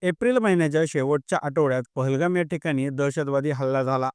April महिन्याच्या शेवटच्या आठवड्यात पहलगाम या ठिकाणी दहशतवादी हल्ला झाला.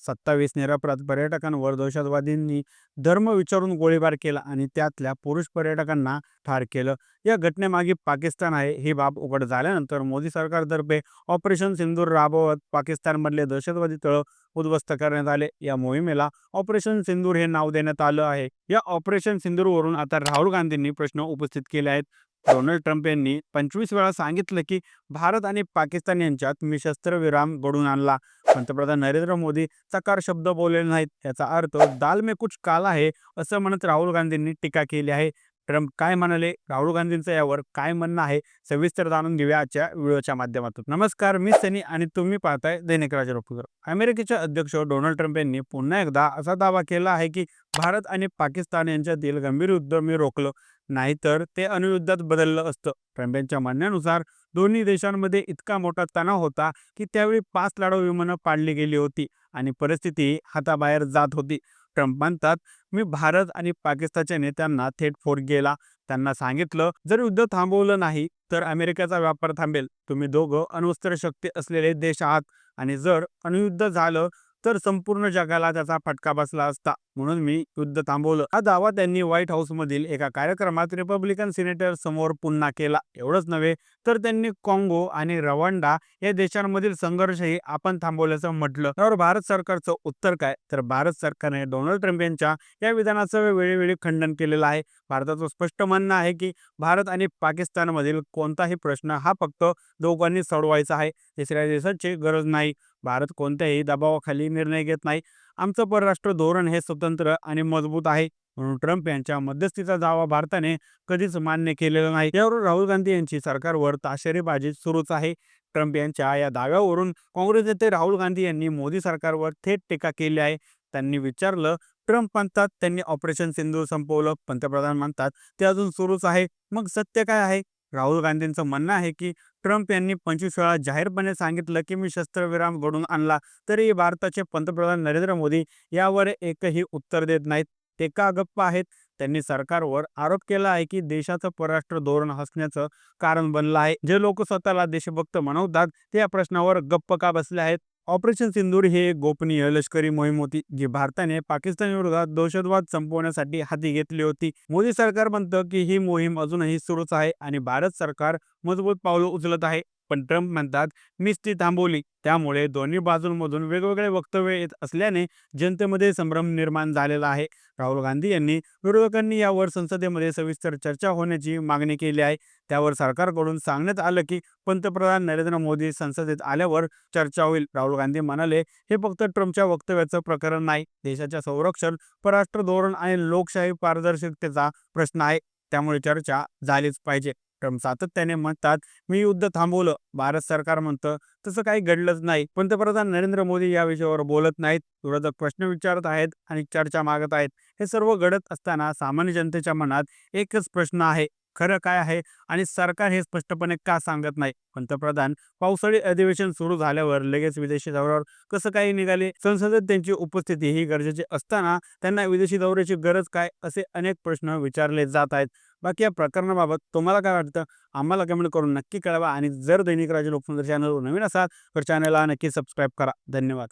27 निरपराध पर्यटकांवर दहशतवादींनी धर्म विचारून गोळीबार केला आणि त्यातल्या पुरुष पर्यटकांना ठार केलं. या घटनेमागे पाकिस्तान आहे ही बाब उघड झाल्यानंतर मोदी सरकारतर्फे ऑपरेशन सिंदूर राबवत पाकिस्तानमधले दहशतवादी तळ उद्ध्वस्त करण्यात आले. या मोहिमेला ऑपरेशन सिंदूर हे नाव देण्यात आलं आहे. या ऑपरेशन सिंदूरवरून आता राहुल गांधींनी प्रश्न उपस्थित केले आहेत. डोनाल्ड ट्रम्प यांनी 25 वेळा सांगितलं की भारत आणि पाकिस्तान यांच्यात मी शस्त्रविराम घडवून आणला. पंतप्रधान नरेंद्र मोदी चकार शब्द बोलले नाहीत. याचा अर्थ दाल में कुछ काला आहे असं म्हणत राहुल गांधींनी टीका केली आहे. ट्रम्प काय म्हणाले, राहुल गांधींचं यावर काय म्हणणं आहे, सविस्तर जाणून घेऊया आजच्या व्हिडिओच्या माध्यमातून. नमस्कार, मी सनी आणि तुम्ही पाहताय दैनिक राजरोपूर. अमेरिकेचे अध्यक्ष डोनाल्ड ट्रम्प यांनी पुन्हा एकदा असा दावा केला आहे की भारत आणि पाकिस्तान यांच्यातील गंभीर युद्ध मी रोखलं, नाहीतर ते अणुयुद्धात बदललं असतं. ट्रम्प यांच्या म्हणण्यानुसार दोन्ही देशांमध्ये इतका मोठा तणाव होता की त्यावेळी 5 लढाऊ विमानं पाडली गेली होती आणि परिस्थिती हाताबाहेर जात होती. ट्रम्प म्हणतात, मी भारत आणि पाकिस्तानच्या नेत्यांना थेट फोन केला. त्यांना सांगितलं, जर युद्ध थांबवलं नाही तर अमेरिकेचा व्यापार थांबेल. तुम्ही दोघं अण्वस्त्र शक्ती असलेले देश आहात आणि जर अणुयुद्ध झालं तर संपूर्ण जगाला त्याचा फटका बसला असता. म्हणून मी युद्ध थांबवलं. हा दावा त्यांनी व्हाईट हाऊस मधील एका कार्यक्रमात रिपब्लिकन सिनेटर समोर पुन्हा केला. एवढंच नव्हे तर त्यांनी काँगो आणि रवांडा या देशांमधील संघर्षही आपण थांबवल्याचं म्हटलं. तर भारत सरकारचं उत्तर काय, तर भारत सरकारने डोनाल्ड ट्रम्प यांच्या या विधानाचं वेळोवेळी खंडन केलेलं आहे. भारताचं स्पष्ट म्हणणं आहे की भारत आणि पाकिस्तानमधील कोणताही प्रश्न हा फक्त दोघांनी सोडवायचा आहे. तिसऱ्या देशाची गरज नाही. भारत कोणत्याही दबावाखाली निर्णय घेत नाही. आमचं परराष्ट्र धोरण हे स्वतंत्र आणि मजबूत आहे. म्हणून ट्रम्प यांच्या मध्यस्थीचा दावा भारताने कधीच मान्य केलेला नाही. यावर राहुल गांधी यांची सरकारवर ताशेरेबाजी सुरूच आहे. ट्रम्प यांच्या या दाव्यावरून काँग्रेस नेते राहुल गांधी यांनी मोदी सरकारवर थेट टीका केली आहे. त्यांनी विचारलं, ट्रम्प म्हणतात त्यांनी ऑपरेशन सिंधू संपवलं, पंतप्रधान म्हणतात ते अजून सुरूच आहे. मग सत्य काय आहे? राहुल गांधींचं म्हणणं आहे की ट्रम्प यांनी 25 वेळा जाहीरपणे सांगितलं की मी शस्त्रविराम घडवून आणला, तरी भारताचे पंतप्रधान नरेंद्र मोदी यावर एकही उत्तर देत नाहीत. ते का गप्प आहेत? त्यांनी सरकारवर आरोप केला आहे की देशाचं परराष्ट्र धोरण हसण्याचं कारण बनलं आहे. जे लोक स्वतःला देशभक्त म्हणवतात ते या प्रश्नावर गप्प का बसले आहेत? ऑपरेशन सिंदूर ही एक गोपनीय लष्करी मोहीम होती जी भारताने पाकिस्तान विरोधात दहशतवाद संपवण्यासाठी हाती घेतली होती. मोदी सरकार म्हणतं की ही मोहीम अजूनही सुरूच आहे आणि भारत सरकार मजबूत पावलं उचलत आहे. पण ट्रम्प म्हणतात मीच ती थांबवली. त्यामुळे दोन्ही बाजूंमधून वेगवेगळे वक्तव्य येत असल्याने जनतेमध्ये संभ्रम निर्माण झालेला आहे. राहुल गांधी यांनी विरोधकांनी यावर संसदेमध्ये सविस्तर चर्चा होण्याची मागणी केली आहे. त्यावर सरकारकडून सांगण्यात आलं की पंतप्रधान नरेंद्र मोदी संसदेत आल्यावर चर्चा होईल. राहुल गांधी म्हणाले, हे फक्त ट्रम्पच्या वक्तव्याचं प्रकरण नाही, देशाच्या संरक्षण, परराष्ट्र धोरण आणि लोकशाही पारदर्शकतेचा प्रश्न आहे. त्यामुळे चर्चा झालीच पाहिजे. ट्रम्प सातत्याने म्हणतात मी युद्ध थांबवलं. भारत सरकार म्हणतं तसं काही घडलंच नाही. पंतप्रधान नरेंद्र मोदी या विषयावर बोलत नाहीत. विरोधक प्रश्न विचारत आहेत आणि चर्चा मागत आहेत. हे सर्व घडत असताना सामान्य जनतेच्या मनात एकच प्रश्न आहे, खरं काय आहे आणि सरकार हे स्पष्टपणे का सांगत नाही? पंतप्रधान पावसाळी अधिवेशन सुरू झाल्यावर लगेच विदेशी दौऱ्यावर कसं काही निघाले? संसदेत त्यांची उपस्थिती ही गरजेची असताना त्यांना विदेशी दौऱ्याची गरज काय, असे अनेक प्रश्न विचारले जात आहेत. बाकी या प्रकरणाबाबत तुम्हाला काय वाटतं? आम्हाला कमेंट करून नक्की कळवा आणि जर दैनिक राजे लोकतंत्र चॅनलवर नवीन असाल तर चॅनलला नक्की सबस्क्राईब करा. धन्यवाद.